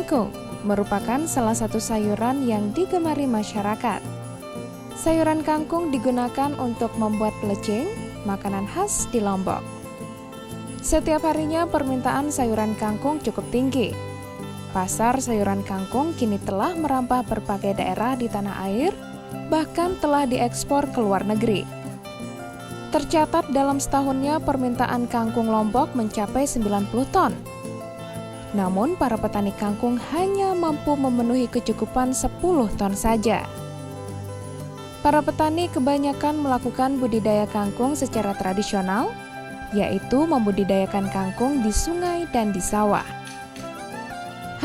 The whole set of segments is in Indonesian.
kangkung merupakan salah satu sayuran yang digemari masyarakat. Sayuran kangkung digunakan untuk membuat pelecing, makanan khas di Lombok. Setiap harinya permintaan sayuran kangkung cukup tinggi. Pasar sayuran kangkung kini telah merambah berbagai daerah di tanah air, bahkan telah diekspor ke luar negeri. Tercatat dalam setahunnya permintaan kangkung Lombok mencapai 90 ton. Namun para petani kangkung hanya mampu memenuhi kecukupan 10 ton saja. Para petani kebanyakan melakukan budidaya kangkung secara tradisional, yaitu membudidayakan kangkung di sungai dan di sawah.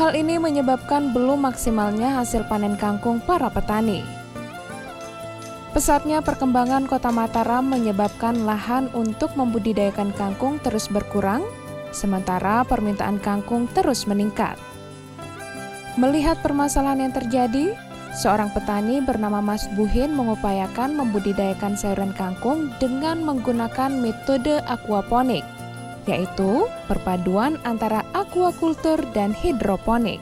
Hal ini menyebabkan belum maksimalnya hasil panen kangkung para petani. Pesatnya perkembangan Kota Mataram menyebabkan lahan untuk membudidayakan kangkung terus berkurang, sementara permintaan kangkung terus meningkat. Melihat permasalahan yang terjadi, seorang petani bernama Mas Buhin mengupayakan membudidayakan sayuran kangkung dengan menggunakan metode aquaponik, yaitu perpaduan antara aquacultur dan hidroponik.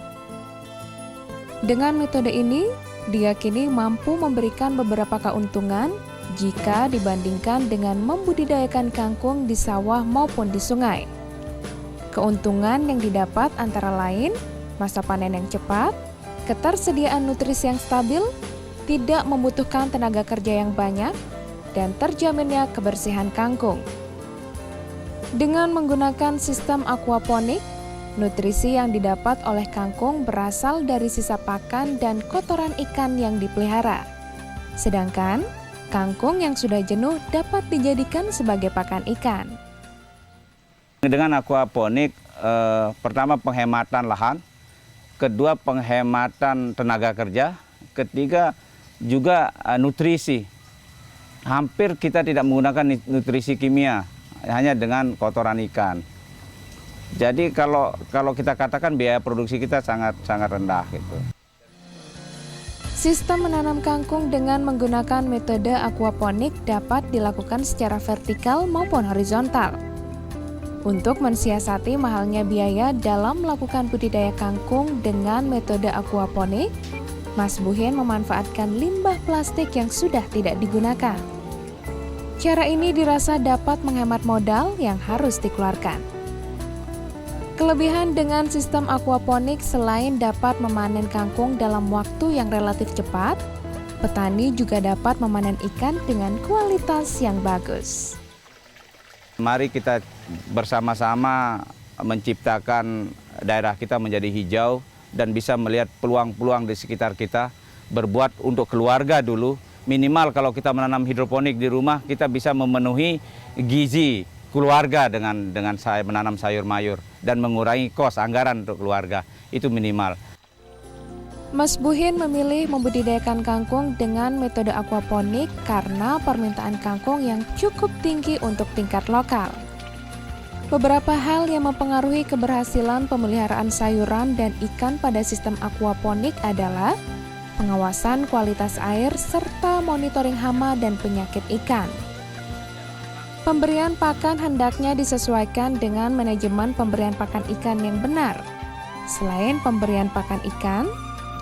Dengan metode ini, diyakini mampu memberikan beberapa keuntungan jika dibandingkan dengan membudidayakan kangkung di sawah maupun di sungai. Keuntungan yang didapat antara lain masa panen yang cepat, ketersediaan nutrisi yang stabil, tidak membutuhkan tenaga kerja yang banyak, dan terjaminnya kebersihan kangkung. Dengan menggunakan sistem aquaponik, nutrisi yang didapat oleh kangkung berasal dari sisa pakan dan kotoran ikan yang dipelihara. Sedangkan kangkung yang sudah jenuh dapat dijadikan sebagai pakan ikan. Dengan aquaponik, pertama penghematan lahan, kedua penghematan tenaga kerja, ketiga juga nutrisi. Hampir kita tidak menggunakan nutrisi kimia, hanya dengan kotoran ikan. Jadi kalau kita katakan biaya produksi kita sangat rendah gitu. Sistem menanam kangkung dengan menggunakan metode aquaponik dapat dilakukan secara vertikal maupun horizontal. Untuk mensiasati mahalnya biaya dalam melakukan budidaya kangkung dengan metode aquaponik, Mas Buhin memanfaatkan limbah plastik yang sudah tidak digunakan. Cara ini dirasa dapat menghemat modal yang harus dikeluarkan. Kelebihan dengan sistem aquaponik selain dapat memanen kangkung dalam waktu yang relatif cepat, petani juga dapat memanen ikan dengan kualitas yang bagus. Mari kita bersama-sama menciptakan daerah kita menjadi hijau dan bisa melihat peluang-peluang di sekitar kita, berbuat untuk keluarga dulu. Minimal kalau kita menanam hidroponik di rumah, kita bisa memenuhi gizi keluarga dengan menanam sayur mayur dan mengurangi kos anggaran untuk keluarga, itu minimal. Mas Buhin memilih membudidayakan kangkung dengan metode aquaponik karena permintaan kangkung yang cukup tinggi untuk tingkat lokal. Beberapa hal yang mempengaruhi keberhasilan pemeliharaan sayuran dan ikan pada sistem aquaponik adalah pengawasan kualitas air serta monitoring hama dan penyakit ikan. Pemberian pakan hendaknya disesuaikan dengan manajemen pemberian pakan ikan yang benar. Selain pemberian pakan ikan,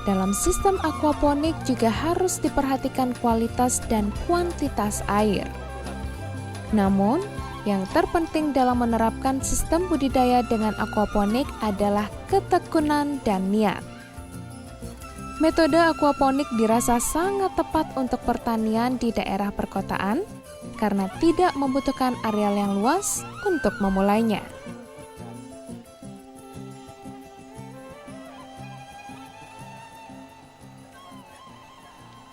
dalam sistem aquaponik juga harus diperhatikan kualitas dan kuantitas air. Namun, yang terpenting dalam menerapkan sistem budidaya dengan aquaponik adalah ketekunan dan niat. Metode aquaponik dirasa sangat tepat untuk pertanian di daerah perkotaan karena tidak membutuhkan areal yang luas untuk memulainya.